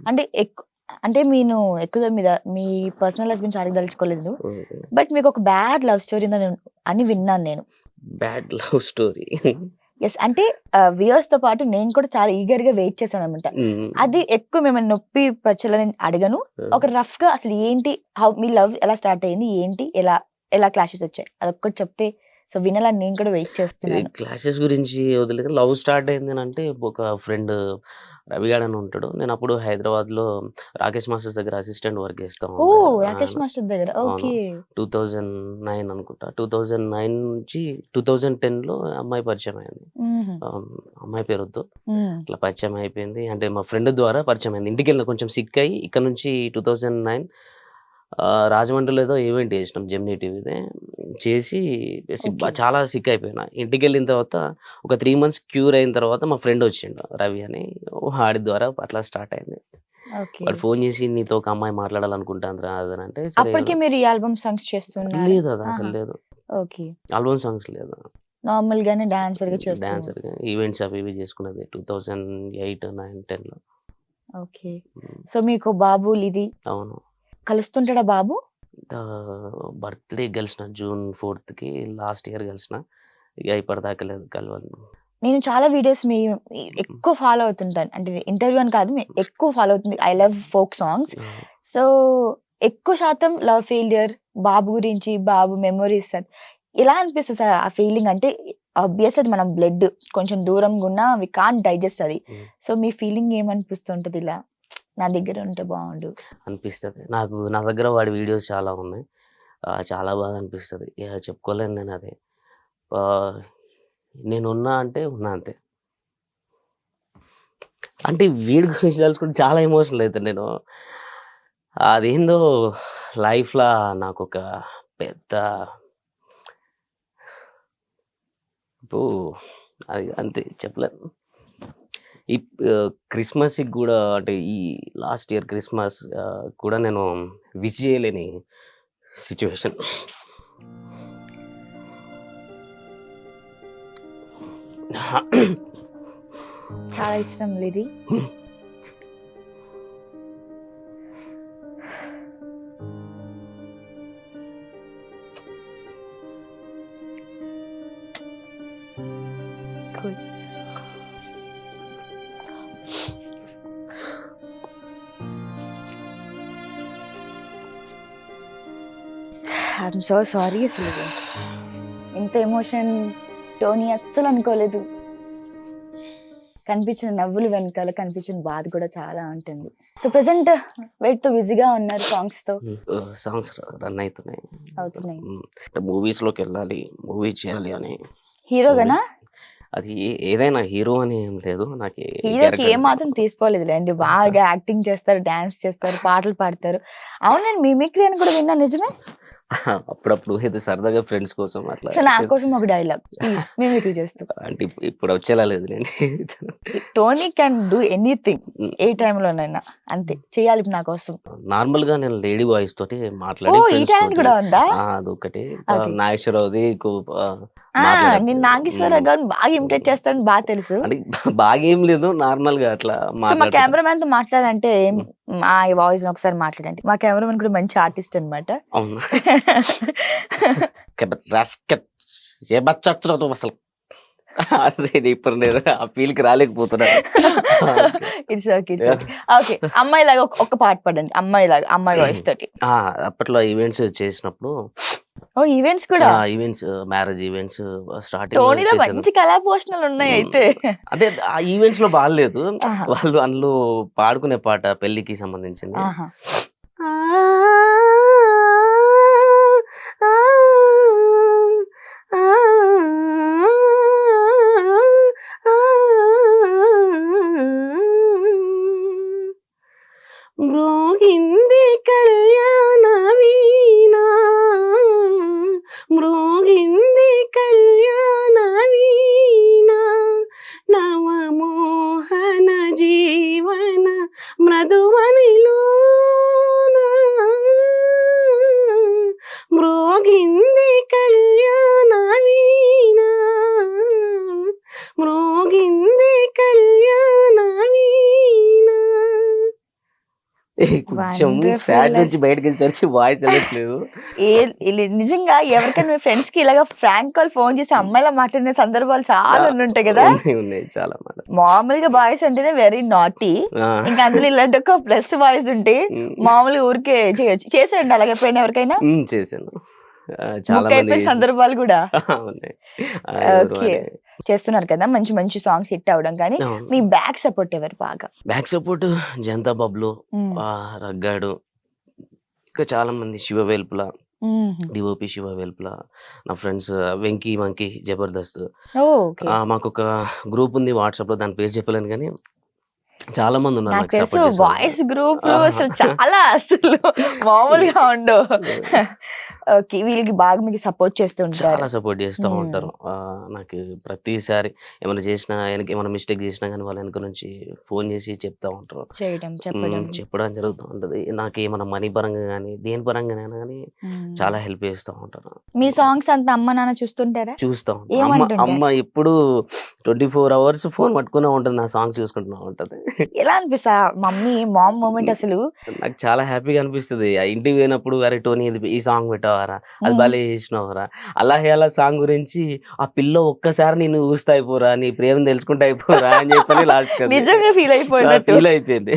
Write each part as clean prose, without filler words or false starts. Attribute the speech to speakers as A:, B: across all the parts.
A: అంటే అంటే నేను ఎక్కువ మీద మీ పర్సనల్ లైఫ్ గురించి అడగదలుచుకోలేదు. బట్ మీకు ఒక బ్యాడ్ లవ్ స్టోరీ అని విన్నాను నేను.
B: Bad love story.
A: యెస్. అంటే వ్యూయర్స్‌తో పాటు నేను కూడా చాలా ఈగర్‌గా వెయిట్ చేశాననమాట. అది ఎక్కువ మిమ్మల్ని నొప్పి పరచాలని అడగను. ఒక రఫ్‌గా అసలు ఏంటి? మీ లవ్ ఎలా స్టార్ట్ అయింది? ఏంటి? ఎలా క్లాషెస్ వచ్చాయి? అదొక్కటి చెప్తే సో వినాలని నేను కూడా వెయిట్ చేస్తున్నాను.
B: క్లాషెస్ గురించి వదిలేదు. లవ్ స్టార్ట్ అయిందనంటే ఒక ఫ్రెండ్ రవిగాడు అని ఉంటాడు. నేను అప్పుడు హైదరాబాద్‌లో రాకేష్ మాస్టర్స్ దగ్గర అసిస్టెంట్ వర్క్ చేస్తా ఉండే.
A: ఓహ్! రాకేష్ మాస్టర్ దగ్గర.
B: అవును.
A: ఓకే.
B: 2009 అనుకుంటా. 2009 నుంచి 2010లో అమ్మాయి పరిచయం అయింది. అమ్మాయి పేరొద్దు. ఇట్లా పరిచయం అయిపోయింది. అంటే మా ఫ్రెండ్ ద్వారా పరిచయం అయింది. ఇంటికెళ్ళిన కొంచెం సిక్ అయ్యి ఇక్కడ నుంచి 2009 రాజమండ్రిలో ఏదో ఈవెంట్ చేసినాం జెమినీ టీవీదే. చేసి
A: ఓకే.
B: చాలా సిక్ అయిపోయినా. ఇంటికెళ్ళిన తర్వాత ఒక 3 మంత్స్ క్యూర్ అయిన తర్వాత మా ఫ్రెండ్ వచ్చిండు రవి అని. వాడి ద్వారా అట్లా స్టార్ట్ అయింది.
A: ఓకే.
B: వాడు ఫోన్ చేసి నీతో ఒక అమ్మాయి మాట్లాడాలనుకుంటాందిరా అది అని అంటే సరే.
A: అప్పటికి మీరు ఈ ఆల్బమ్ సాంగ్స్ చేస్తున్నారా?
B: లేదు అది అసలు లేదు.
A: ఓకే.
B: ఆల్బమ్ సాంగ్స్ లేదు.
A: నార్మల్ గానే డాన్సర్‌గా చేస్తున్నారు.
B: డాన్సర్‌గా ఈవెంట్స్ అవి ఇవి చేసుకున్నది 2008, 9, 10లో.
A: ఓకే. సో మీకు బాబు లిది
B: అవును.
A: కలుస్తుంటాడా బాబు?
B: బర్త్‌డే కలిసిన జూన్ 4థ్‌కి లాస్ట్ ఇయర్ కలిసిన. ఇక ఇప్పటిదాకా లేదు కలవాలి.
A: నేను చాలా వీడియోస్ ఎక్కువ ఫాలో అవుతుంటాను. అంటే ఇంటర్వ్యూ అని కాదు ఎక్కువ ఫాలో అవుతుంది. I love folk songs. So ఎక్కువ శాతం లవ్ ఫెయిల్యూర్, బాబు గురించి, బాబు మెమోరీస్ ఎలా అనిపిస్తుంది సార్ ఆ ఫీలింగ్? అంటే ఆబ్వియస్ అది మనం బ్లడ్ కొంచెం దూరంగా ఉన్నా వి కాంట్ డైజెస్ట్ అది. సో మీ ఫీలింగ్ ఏమనిపిస్తుంటది ఇలా? నా దగ్గర ఉంటే బాగుండు
B: అనిపిస్తది. నా దగ్గర వాడి వీడియోస్ చాలా ఉన్నాయి. చాలా బాగా అనిపిస్తది. ఇక చెప్పుకోలేను నేను అది. నేనున్నా అంటే ఉన్నా అంతే. అంటే వీడి గురించి తలుచుకుంటే చాలా ఎమోషనల్ అయితాను నేను. అదేందో లైఫ్‌లా నాకొక పెద్ద అది అంతే చెప్పలేను. క్రిస్మస్‌కి గూడా అంటే ఈ లాస్ట్ ఇయర్ క్రిస్మస్ కూడా నేను విష్ చేయలేని సిట్యుయేషన్.
A: చాలా ఇష్టం లిది. కూల్. ఐయామ్ సో సారీ అసలు. ఇంత ఎమోషన్ టోనీ అస్సలు అనుకోలేదు. కనిపించిన నవ్వులు వెనకాల కనిపించిన బాధ కూడా చాలా ఉంటుంది. సో ప్రెజెంట్ వెయిట్‌తో బిజీగా ఉన్నారు సాంగ్స్‌తో.
B: సాంగ్స్ రన్ అవుతున్నాయి.
A: మూవీస్‌లోకి
B: వెళ్ళాలి, మూవీ చేయాలి అని.
A: హీరోగానా?
B: అది ఏదైనా హీరో అని ఏం లేదు. నాకు
A: హీరోకి ఏ మాత్రం తీసుకోలేదులేండి. బాగా యాక్టింగ్ చేస్తారు, డాన్స్ చేస్తారు, పాటలు పాడతారు. అవునండి మిమిక్రీ అని కూడా విన్నా నిజమే?
B: అప్పుడప్పుడు ఏదో సరదాగా ఫ్రెండ్స్ కోసం అట్లా.
A: సో నా కోసం ఒక డైలాగ్ ప్లీజ్ మిమిక్రీ చేస్తూ.
B: అంటే ఇప్పుడు వచ్చేలా లేదులేండి.
A: టోనీ కెన్ డూ ఎనీథింగ్ ఏ టైంలోనైనా. అంతే చేయాలి నా కోసం.
B: నార్మల్‌గా నేను లేడీ వాయిస్ తోటి మాట్లాడి
A: ఓహ్! ఈ టాలెంట్ కూడా ఉందా?
B: అదొకటి.
A: ఓకే.
B: నాగేశ్వరరావుది
A: నేను నాగేశ్వరరావు గారిని బాగా ఇమిటేట్ చేస్తానని బాగా తెలుసు.
B: అంటే బాగా ఏం లేదు. నార్మల్‌గా అట్లా
A: సో మా
B: మాట్లాడతా.
A: కెమెరామెన్ తో మాట్లాడంటే మా వాయిస్ ఒకసారి మాట్లాడండి. మా కెమెరామెన్ కూడా మంచి ఆర్టిస్ట్ అన్నమాట.
B: అవును. రాస్కెల్ ఏ బచ్చొచ్చురా నువ్వు అసలు. ఇప్పుడు నేను ఆ ఫీల్‌కి రాలేకపోతున్నా.
A: It's okay. ఓకే. అమ్మాయిలాగా ఒక పాట పాడండి. అమ్మాయిలాగా అమ్మాయి వాయిస్ తోటి.
B: అప్పట్లో ఈవెంట్స్ చేసినప్పుడు
A: ఈవెంట్స్ కూడా
B: ఈవెంట్స్ మ్యారేజ్ ఈవెంట్స్ స్టార్టింగ్
A: టోనీలో మంచి కళా పోషణలు ఉన్నాయి అయితే.
B: అదే ఆ ఈవెంట్స్ లో బాగాలేదు. వాళ్ళు అందులో పాడుకునే పాట పెళ్లికి సంబంధించింది. మ్రోగింది కళ్యాణ వీణ, మ్రోగింది కళ్యాణ వీణ, నవమోహన జీవన మృదువనిలోన, మ్రోగింది కళ్యాణ వీణ, మ్రోగింది కళ్యాణ వీణ. కొంచెం
A: వండర్‌ఫుల్.
B: సాడ్ నుంచి బయటకొచ్చేసరికి వాయిస్ వెళ్ళట్లేదు.
A: నిజంగా ఎవరికైనా మీ ఫ్రెండ్స్ కి ఇలాగా ఫ్రాంక్ కాల్ ఫోన్ చేసి అమ్మాయిలా మాట్లాడిన సందర్భాలు చాలా ఉండుంటాయి కదా.
B: ఉన్నాయి చాలా మాట.
A: మామూలుగా బాయ్స్ అంటేనే వెరీ నాటీ, ఇంకా అందులో ఇలాంటి ఒక ప్లస్ బాయ్స్ ఉంటే మామూలుగా ఊరికే చేయొచ్చు. చేసేయండి అలాగే ఎప్పుడైనా ఎవరికైనా
B: చేశాను. చాలా
A: బుక్
B: మంది
A: అయిపోయిన సందర్భాలు కూడా
B: ఉన్నాయి.
A: ఓకే చేస్తున్నారు కదా, మంచి మంచి సాంగ్స్ హిట్ అవడం. కానీ మీ బ్యాక్ సపోర్ట్ ఎవరు బాగా?
B: బ్యాక్ సపోర్ట్ జనతా బబ్లు, రగ్గాడు, ఇంకా చాలా మంది, శివ వేల్పుల, డిఓపి శివ వేల్పుల, నా ఫ్రెండ్స్ వెంకీ మంకీ జబర్దస్త్. మాకు ఒక గ్రూప్ ఉంది వాట్సాప్ లో, దాని పేరు చెప్పలేను కానీ చాలా మంది ఉన్నారు
A: నాకు
B: నాకు
A: తెలుసు
B: సపోర్ట్
A: బాయ్స్ గ్రూప్ అసలు చాలా అసలు మామూలుగా ఉండవు. ఓకే వీళ్ళకి బాగా మీకు సపోర్ట్ చేస్తూ ఉంటారు.
B: చాలా సపోర్ట్ చేస్తూ ఉంటారు. నాకు ప్రతిసారి ఏమైనా చేసినా, ఏమైనా మిస్టేక్ చేసినా కానీ వాళ్ళ వెనక నుంచి ఫోన్ చేసి చెప్తా ఉంటారు, చెప్పడం జరుగుతూ ఉంటది. నాకు ఏమైనా మనీ పరంగా కానీ దేని పరంగానైనా కానీ చాలా హెల్ప్ చేస్తూ ఉంటారు.
A: మీ సాంగ్స్ అంతా అమ్మ నాన్న చూస్తుంటారా?
B: చూస్తా ఉంటాం. అమ్మ ఎప్పుడు 24 hours ఫోన్ పట్టుకునే ఉంటుంది, నా సాంగ్స్ చూసుకుంటున్నా ఉంటది.
A: ఎలా అనిపిస్తా మమ్మీ మామ్ మూమెంట్ అసలు?
B: నాకు చాలా హ్యాపీగా అనిపిస్తుంది. ఆ ఇంటికి పోయినప్పుడు అరే టోనీ ఈ సాంగ్ పెట్టావారా, అది భలే చేసినావారా, అలా సాంగ్ గురించి ఆ పిల్ల ఒక్కసారి నేను చూస్తా అయిపోరా, నీ ప్రేమ తెలుసుకుంటా అయిపోరా అని చెప్పని లాస్ట్
A: నిజంగా ఫీల్
B: అయిపోయింది.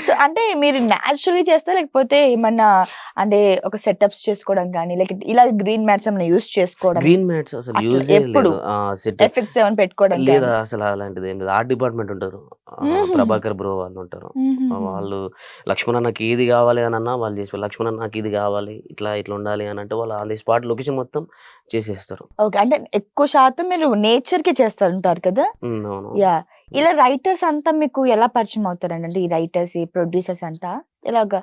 A: సో అంటే మీరు న్యాచురల్లీ చేస్తా లేకపోతే ఏమన్నా అంటే ఒక సెటప్స్ చేసుకోవడం కానీ లేకపోతే ఇలా గ్రీన్ మ్యాట్స్ ఏమైనా యూస్ చేసుకోవడం?
B: గ్రీన్ మ్యాట్స్ అసలు యూజ్
A: ఎప్పుడు ఎఫెక్ట్స్ ఏమైనా పెట్టుకోవడం
B: లేదా? అసలు అలాంటిది ఏం లేదు. ఆర్ట్ డిపార్ట్మెంట్ ఉంటారు, ప్రభాకర్ బ్రో వాళ్ళు ఉంటారు. వాళ్ళు లక్ష్మణ్ అన్నకి ఇది కావాలి అని అన్నా వాళ్ళు చేసి, లక్ష్మణ్ అన్నకి ఇది కావాలి, ఇట్లా ఉండాలి అని అంటే వాళ్ళు ఆన్ ది స్పాట్ లొకేషన్ మొత్తం చేసేస్తారు.
A: ఓకే అంటే ఎక్కువ శాతం మీరు నేచర్ కి చేస్తుంటారు కదా. యా ఇలా రైటర్స్ అంతా మీకు ఎలా పరిచయం అవుతారండి? అంటే ఈ రైటర్స్ ఈ ప్రొడ్యూసర్స్ అంతా ఎలాగా?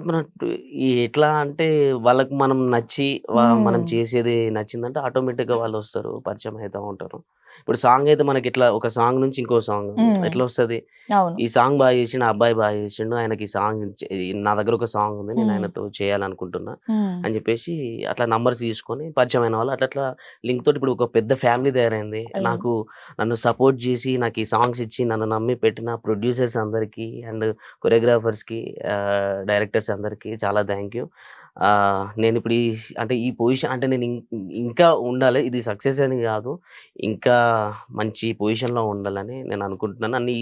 B: మన ఎట్లా అంటే వాళ్ళకి మనం నచ్చి మనం చేసేది నచ్చిందంటే ఆటోమేటిక్ గా వాళ్ళు వస్తారు, పరిచయం అవుతా ఉంటారు. ఇప్పుడు సాంగ్ అయితే మనకి ఇట్లా ఒక సాంగ్ నుంచి ఇంకో సాంగ్ ఎట్లా వస్తుంది, ఈ సాంగ్ బాగా చేసిండు, ఆ అబ్బాయి బాగా చేసిండు, ఆయనకి ఈ సాంగ్ నా దగ్గర ఒక సాంగ్ ఉంది, నేను ఆయనతో చేయాలనుకుంటున్నా అని చెప్పేసి అట్లా నంబర్స్ తీసుకొని పరిచయం అయిన వాళ్ళు అట్లా లింక్ తోటి ఇప్పుడు ఒక పెద్ద ఫ్యామిలీ తయారైంది. నన్ను సపోర్ట్ చేసి నాకు ఈ సాంగ్స్ ఇచ్చి నన్ను నమ్మి పెట్టిన ప్రొడ్యూసర్స్ అందరికి అండ్ కొరియోగ్రాఫర్స్ కి, డైరెక్టర్స్ అందరికి చాలా థ్యాంక్ యూ. నేను ఇప్పుడు ఈ పొజిషన్ అంటే నేను ఇంకా ఉండాలి, ఇది సక్సెస్ అని కాదు, ఇంకా మంచి పొజిషన్ లో ఉండాలని నేను అనుకుంటున్నాను. నన్ను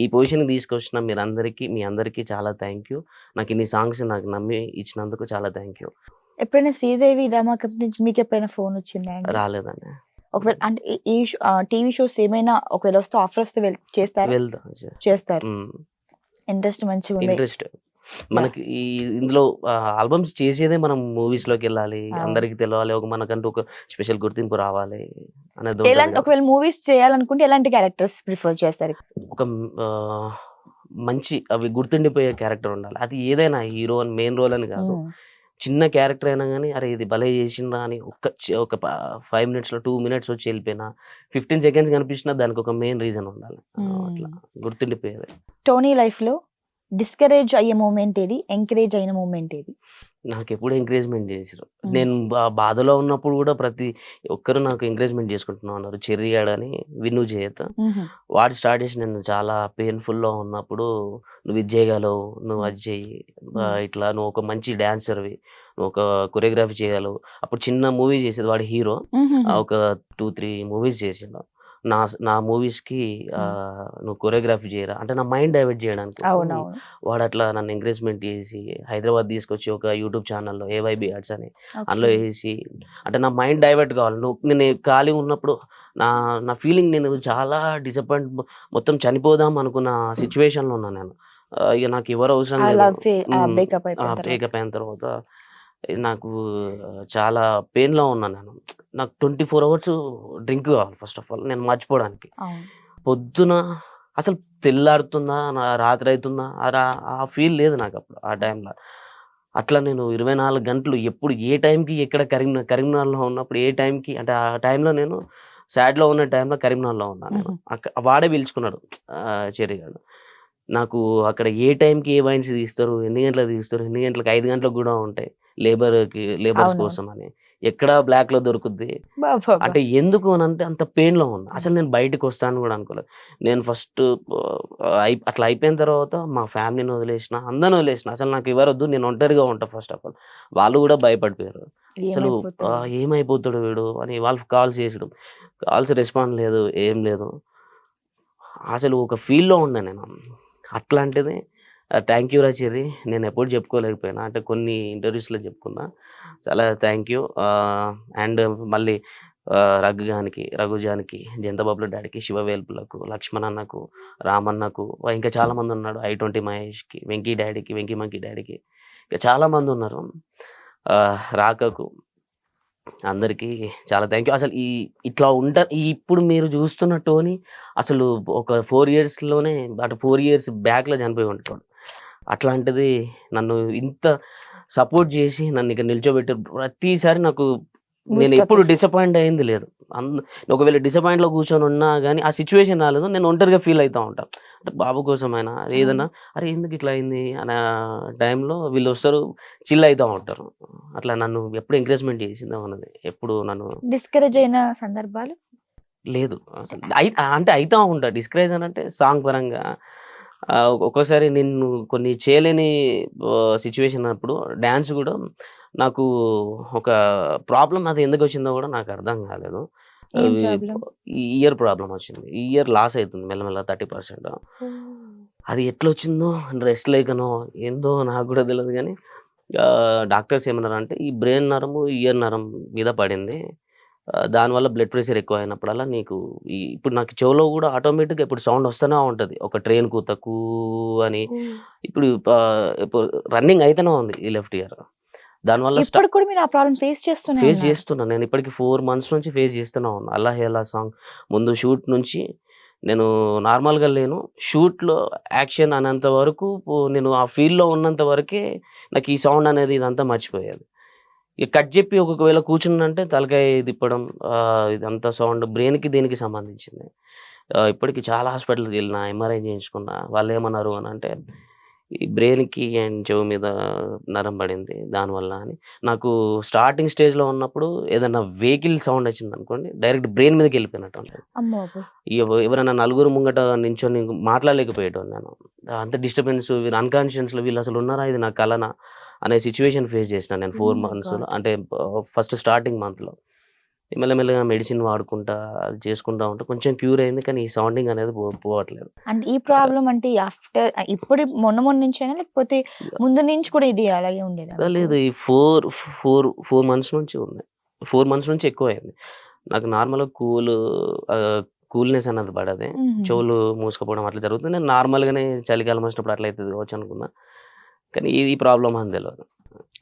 B: ఈ పొజిషన్ తీసుకొచ్చిన మీ అందరికీ చాలా థ్యాంక్ యూ. నాకు ఇన్ని సాంగ్స్ నాకు నమ్మి ఇచ్చినందుకు చాలా థ్యాంక్ యూ.
A: ఎప్పుడైనా శ్రీదేవి డ్రామా కంపెనీ నుంచి మీకు ఎప్పుడైనా ఫోన్ వచ్చిందా?
B: రాలేదండి.
A: ఒకవేళ అంటే ఈ టీవీ షోస్ ఏమైనా ఒకవేళ వస్తే ఆఫర్ వస్తే చేస్తారు. ఇంట్రెస్ట్ మంచిగా ఉంది.
B: ఇంట్రెస్ట్ మనకి ఇందులో ఆల్బమ్స్ చేసేదే మనం మూవీస్ లోకి వెళ్ళాలి, అందరికి తెలవాలి, మనకంటూ ఒక స్పెషల్ గుర్తింపు రావాలి అనేది.
A: ఒకవేళ మూవీస్ చేయాలనుకుంటే ఎలాంటి క్యారెక్టర్స్ ప్రిఫర్ చేస్తారు? ఒక
B: మంచి అవి గుర్తుండిపోయే క్యారెక్టర్ ఉండాలి. అది ఏదైనా హీరో అని మెయిన్ రోల్ అని కాదు, చిన్న క్యారెక్టర్ అయినా కానీ అరే ఇది భలే చేసిందా అని ఒక 5 minutes 2 minutes వచ్చి వెళ్ళిపోయినా 15 seconds కనిపించినా దానికి ఒక మెయిన్ రీజన్ ఉండాలి, అట్లా గుర్తుండిపోయేది.
A: టోనీ లైఫ్ లో డిస్కరేజ్ అయ్యే మూమెంట్ ఏది, ఎంకరేజ్ అయిన మూమెంట్ ఏది?
B: నాకు ఎప్పుడు ఎంకరేజ్మెంట్ చేసారు. నేను బాధలో ఉన్నప్పుడు కూడా ప్రతి ఒక్కరు నాకు ఎంకరేజ్మెంట్ చేసుకుంటున్నాను అన్నారు. చెర్రీ అని విను చేత వాడు స్టార్ట్ చేసి, నేను చాలా పెయిన్ఫుల్ లో ఉన్నప్పుడు నువ్వు ఇది చేయగలవు, నువ్వు అది చెయ్యి, ఇట్లా నువ్వు ఒక మంచి డాన్సర్వి, నువ్వు ఒక కొరియోగ్రఫీ చేయగలవు. అప్పుడు చిన్న మూవీ చేసేది వాడు హీరో, ఒక 2-3 movies చేసిండు. నా మూవీస్ కి నువ్వు కొరియోగ్రఫీ చేయరా అంటే నా మైండ్ డైవర్ట్ చేయడానికి వాడు అట్లా నన్ను ఎంకరేజ్మెంట్ చేసి హైదరాబాద్ తీసుకొచ్చి ఒక యూట్యూబ్ ఛానల్లో AYB Arts అని అందులో వేసి, అంటే నా మైండ్ డైవర్ట్ కావాలి. నేను ఖాళీ ఉన్నప్పుడు నా ఫీలింగ్, నేను చాలా డిసప్పాయింట్, మొత్తం చనిపోదాం అనుకున్న సిచ్యువేషన్లో ఉన్నాను నేను. ఇక నాకు ఎవరు అవసరం లేదు. బ్రేకప్ అయిన తర్వాత నాకు చాలా పెయిన్లో ఉన్నాను నేను. నాకు 24 hours డ్రింక్ కావాలి ఫస్ట్ ఆఫ్ ఆల్, నేను మర్చిపోవడానికి. పొద్దున అసలు తెల్లారుతుందా రాత్రి అవుతుందా ఆ ఫీల్ లేదు నాకు అప్పుడు ఆ టైంలో. అట్లా నేను 24 గంటలు ఎప్పుడు ఏ టైంకి ఎక్కడ కరీంనగర్లో ఉన్నప్పుడు ఏ టైంకి, అంటే ఆ టైంలో నేను సాడ్లో ఉన్న టైంలో కరీంనగర్లో ఉన్నాను నేను. వాడే పిలుచుకున్నాడు చెర్రీగాడు. నాకు అక్కడ ఏ టైంకి ఏ వైన్స్ తీస్తారు, ఎన్ని గంటలకు తీస్తారు, ఎన్ని గంటలకు 5 గంటలకు కూడా ఉంటాయి లేబర్స్ కోసం అని. ఎక్కడ బ్లాక్ లో దొరుకుద్ది.
A: బాబా
B: అంటే ఎందుకు అని అంటే అంత పెయిన్ లో ఉన్నా. అసలు నేను బయటకు వస్తాను కూడా అనుకోలేదు. నేను ఫస్ట్ అట్లా అయిపోయిన తర్వాత మా ఫ్యామిలీని వదిలేసిన, అందరిని వదిలేసిన. అసలు నాకు ఎవరొద్దు, నేను ఒంటరిగా ఉంటా ఫస్ట్ ఆఫ్ ఆల్. వాళ్ళు కూడా భయపడిపోయారు. అసలు
A: ఏమైపోతాడు
B: ఏమైపోతాడు వీడు అని వాళ్ళు కాల్ చేసడం, కాల్స్ రెస్పాండ్ లేదు, ఏం లేదు. అసలు ఒక ఫీల్‌లో ఉన్నా నేను. అట్లాంటిది థ్యాంక్ యూ రా చెర్రీ. నేను ఎప్పుడు చెప్పుకోలేకపోయినా. అంటే కొన్ని ఇంటర్వ్యూస్‌లో చెప్పుకున్నా. చాలా థ్యాంక్ యూ. అండ్ మళ్ళీ రఘుజానికి, జంతబాబుల డాడీకి, శివవేల్పులకు, లక్ష్మణ్ అన్నకు, రామన్నకు, ఇంకా చాలామంది ఉన్నాడు. ఐ20 మహేష్‌కి, వెంకీ డాడీకి, వెంకీ మంకీ డాడీకి, ఇంకా చాలామంది ఉన్నారు. రాకకు అందరికీ చాలా థ్యాంక్ యూ. అసలు ఇట్లా ఇప్పుడు మీరు చూస్తున్న టోనీ అసలు ఒక 4 ఇయర్స్‌లోనే, అంటే 4 ఇయర్స్ బ్యాక్‌లో చనిపోయి ఉంటాడు. అట్లాంటిది నన్ను ఇంత సపోర్ట్ చేసి నన్ను ఇక్కడ నిల్చోబెట్టారు. ప్రతిసారి నాకు నేను
A: బూస్ట్
B: ఎప్పుడు
A: అప్
B: డిసప్పాయింట్ అయింది లేదు. ఒకవేళ డిసప్పాయింట్‌లో కూర్చొని ఉన్నా గానీ ఆ సిట్యుయేషన్ రాలేదు. నేను ఒంటరిగా ఫీల్ అయితా ఉంటా. అంటే బాబు కోసమైనా ఏదైనా అరే ఎందుకు ఇట్లా అయింది అనే టైంలో వీళ్ళు వస్తారు, చిల్ అయితా ఉంటారు. అట్లా నన్ను ఎప్పుడు ఎంకరేజ్మెంట్ చేసింది అన్నది ఎప్పుడు నన్ను
A: డిస్కరేజ్ అయిన సందర్భాలు
B: లేదు. అసలు అంటే అయితా ఉంటా. డిస్కరేజ్ అని అంటే సాంగ్ పరంగా ఒక్కోసారి నేను కొన్ని చేయలేని సిట్యుయేషన్ అప్పుడు డాన్స్ కూడా నాకు ఒక ప్రాబ్లమ్ అది ఎందుకు వచ్చిందో కూడా నాకు అర్థం కాలేదు.
A: ఏం
B: అవి
A: ప్రాబ్లం
B: ఈ ఇయర్ ప్రాబ్లమ్ వచ్చింది. ఈ ఇయర్ లాస్ అవుతుంది మెల్లమెల్ల 30%. అది ఎట్లొచ్చిందో రెస్ట్ లేకనో ఏందో నాకు కూడా తెలీదు గానీ డాక్టర్స్ ఏమన్నారంటే ఈ బ్రెయిన్ నరము, ఇయర్ నరం మీద పడింది. దానివల్ల బ్లడ్ ప్రెషర్ ఎక్కువయినప్పుడల్లా నీకు ఇప్పుడు నాకు చెవులో కూడా ఆటోమేటిక్‌గా ఇప్పుడు సౌండ్ వస్తూనే ఉంటది. ఒక ట్రైన్ కూత కూ అని. ఇప్పుడు ఇప్పుడు రన్నింగ్ అయితేనే ఉంది ఈ లెఫ్ట్ ఇయర్. దానివల్ల
A: ఇప్పుడు కూడా మీరు ఆ ప్రాబ్లం ఫేస్ చేస్తూనే
B: ఫేస్
A: ఉన్నారు
B: చేస్తున్నా. నేను ఇప్పటికి 4 మంత్స్ నుంచి ఫేస్ చేస్తూనే ఉన్నా. 'అల్లా హే అల్లా' సాంగ్ ముందు షూట్ నుంచి నేను నార్మల్‌గా లేను. షూట్‌లో యాక్షన్ అనేంత వరకు నేను ఆ ఫీల్‌లో ఉన్నంత వరకే నాకు ఈ సౌండ్ అనేది ఇదంతా మర్చిపోయేది. ఇక కట్ చెప్పి ఒకవేళ కూర్చున్నానంటే తలకాయ తిప్పడం, ఇదంతా సౌండ్ బ్రెయిన్‌కి దీనికి సంబంధించింది. ఇప్పటికి చాలా హాస్పిటల్‌కెళ్ళినా, ఎంఆర్ఐ చేయించుకున్నా. వాళ్ళేమన్నారు అనంటే, ఈ బ్రెయిన్‌కి అండ్ చెవు మీద నరం పడింది దానివల్ల అని. నాకు స్టార్టింగ్ స్టేజ్‌లో ఉన్నప్పుడు ఏదన్నా వెహికల్ సౌండ్ వచ్చిందనుకోండి, డైరెక్ట్ బ్రెయిన్ మీదకెళ్ళిపోయినట్టు ఉంటది.
A: అమ్మ బాబోయ్
B: ఎవరైనా నలుగురు ముంగట నించొని మాట్లాడలేకపోయేటోన్ని నేను. అంత డిస్టర్బెన్స్ అన్‌కాన్షియస్‌లో వీళ్ళసలు ఉన్నారా? ఇది నా కలనా? అనే సిట్యుయేషన్ ఫేస్ చేసినా నేను
A: ఓ
B: 4
A: మై
B: మంత్స్‌లో.
A: గాడ్
B: అంటే ఫస్ట్ స్టార్టింగ్ మంత్‌లో. మెల్లమెల్లగా మెడిసిన్ వాడుకుంటా, అది చేసుకుంటా ఉంటే కొంచెం క్యూర్ అయింది. కానీ ఈ సౌండింగ్ అనేది పోవట్లేదు.
A: అంటే ఈ ప్రాబ్లం అంటే ఆఫ్టర్ ఇప్పుడు మొన్న నుంచేనా లేకపోతే ముందు నుంచి కూడా ఇది అలాగే ఉండేదా మీకు
B: లేదు ఈ 4 మంత్స్ నుంచి ఉంది. 4 మంత్స్ నుంచి ఎక్కువయింది. నాకు నార్మల్‌గా కూల్‌నెస్ అన్నది పడది. చెవులు మూసుకుపోవడం అట్లా జరుగుతుంది. నేను నార్మల్‌గానే చలికాలం వచ్చినప్పుడు అట్లా అయితది కావచ్చు అనుకున్నా. కానీ ఇది ప్రాబ్లమ్ అని తెలవదు.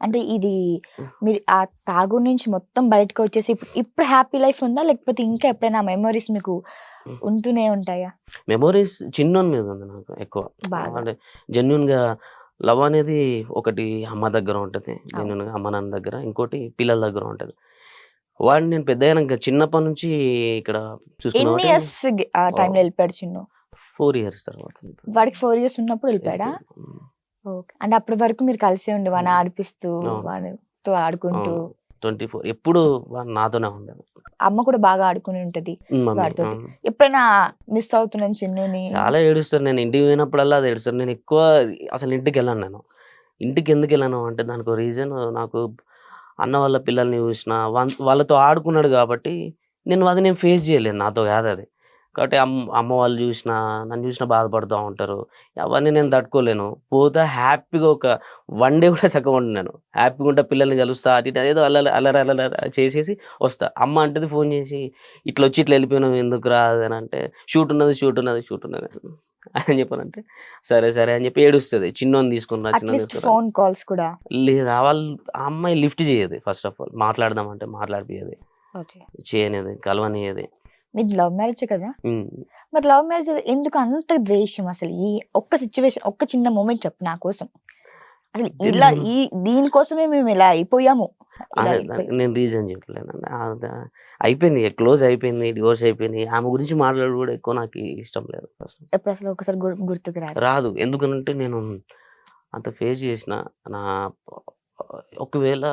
A: అంటే ఇది మీరు ఆ తాగుడు నుంచి మొత్తం బయటకు వచ్చేసి ఇప్పుడు హ్యాపీ లైఫ్ ఉందా లేకపోతే ఇంకా ఎప్పుడైనా మెమరీస్ మీకు ఉంటూనే ఉంటాయా
B: మెమోరీస్ చిన్నోని మీద ఉంది నాకు ఎక్కువ.
A: బాగా
B: అంటే జెన్యూన్‌గా లవ్ అనేది ఒకటి అమ్మ దగ్గర ఉంటది.
A: అవును
B: జెన్యూన్‌గా అమ్మ, నాన్న దగ్గర. ఇంకోటి పిల్లల దగ్గర ఉంటది. వాడిని నేను పెద్దయినంక చిన్నప్పటి నుంచి ఇక్కడ చూసుకున్నా
A: ఎన్ని
B: కాబట్టి
A: ఇయర్స్ ఆ టైంలో వెళ్ళిపోయాడు చిన్ను
B: 4 ఇయర్స్ తర్వాత.
A: వాడికి 4 ఇయర్స్ ఉన్నప్పుడు వెళ్ళిపోయాడా
B: వెళ్ళిపోయాడు.
A: ఓకే అంటే అప్పటి వరకు మీరు కలిసే ఉండి వాడిని ఆడిపిస్తూ
B: అవును.
A: వాడితో ఆడుకుంటూ
B: అవును. 24 ఎప్పుడు వాడు నాతోనే ఉండేది.
A: అమ్మ కూడా బాగా ఆడుకుని ఉంటది
B: మమ్మీ.
A: వాడితోటి ఎప్పుడైనా మిస్ అవుతున్నాను చిన్నుని
B: చాలా ఏడుస్తాను. నేను ఇంటికి పోయినప్పుడల్లా అది ఏడుస్తాను. నేను ఎక్కువ అసలు ఇంటికెళ్ళను నేను. ఇంటికి ఎందుకెళ్ళను అంటే దానికో రీజన్ నాకు అన్న వాళ్ళ పిల్లల్ని చూసినా, వాళ్ళతో ఆడుకున్నాడు కాబట్టి నేను ఫేస్ చేయలేను. నాతో కాదది. కాబట్టి అమ్మ వాళ్ళు చూసినా, నన్ను చూసినా బాధపడుతా ఉంటారు. అవన్నీ నేను తట్టుకోలేను. పోతా హ్యాపీగా ఒక 1 డే కూడా సక్కగా ఉండను నేను. హ్యాపీగా ఉంటా, పిల్లల్ని కలుస్తా, అటు ఇటు ఏదో అల్లరి చేసేసి వస్తా. అమ్మ అంటది ఫోన్ చేసి, "ఇట్లొచ్చి ఇట్లా వెళ్ళిపోయినావు ఎందుకురా" అని అంటే, "షూట్ ఉన్నది" అని చెప్పానంటే, "సరే, సరే" అని చెప్పి ఏడుస్తది. చిన్నోని తీసుకొని
A: అట్లీస్ట్ ఫోన్ కాల్స్ కూడా
B: లేదా ఆ అమ్మాయి లిఫ్ట్ చేయదు ఫస్ట్ ఆఫ్ ఆల్. మాట్లాడదామంటే మాట్లాడిపియది.
A: ఓకే
B: చేయనియది, కలవనియది.
A: మీది లవ్ మ్యారేజ్ కదా
B: హ్మ్.
A: మరి లవ్ మ్యారేజ్ ఎందుకు అంత ద్వేషం అసలు ఈ ఒక్క సిచ్యువేషన్ ఒక్క చిన్న మూమెంట్ చెప్పు నా కోసం అసలు ఇలా
B: తెలీదు.
A: దీనికోసమే మేము ఇలా అయిపోయాము ఇలా అయిపోయాం
B: నేను రీజన్ చెప్పలేనండి. అయిపోయింది. క్లోజ్ అయిపోయింది. డివోర్స్ అయిపోయింది. ఆమె గురించి మాట్లాడడం కూడా ఎక్కువ నాకు ఇష్టం లేదు ఫస్ట్.
A: ఎప్పుడు అసలు ఒకసారి గుర్తుకు రాదు
B: రాదు. ఎందుకనంటే నేను అంత ఫేస్ చేసిన. నా ఒకవేళ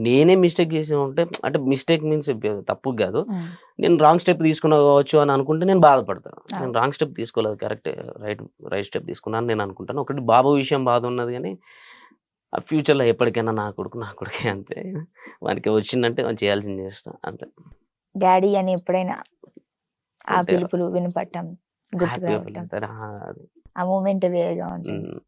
B: నేనే మిస్టేక్ చేసి ఉంటే, అంటే మిస్టేక్ మీన్స్ తప్పు కాదు, నేను రాంగ్ స్టెప్ తీసుకున్నా కావచ్చు అని అనుకుంటే నేను బాధపడతాను. నేను రాంగ్ స్టెప్ తీసుకోలేదు, కరెక్ట్ రైట్ స్టెప్ తీసుకున్నాను నేను అనుకుంటాను. ఒకటి బాబు విషయం బాధ ఉన్నది కానీ ఆ ఫ్యూచర్లో ఎప్పటికైనా నా కొడుకే అంతే. వానికి వచ్చిందంటే వాడు చేయాల్సింది చేస్తా అంతే.
A: డాడీ అని ఎప్పుడైనా ఆ
B: అంటే
A: పిలుపులు వినపడటం, గుర్తుకు
B: హ్యాపీగా
A: రావటం,
B: ఫీల్ అవుతారు. అది
A: ఆ మూమెంట్ వేరేగా ఉంటుంది.
B: ఉమ్.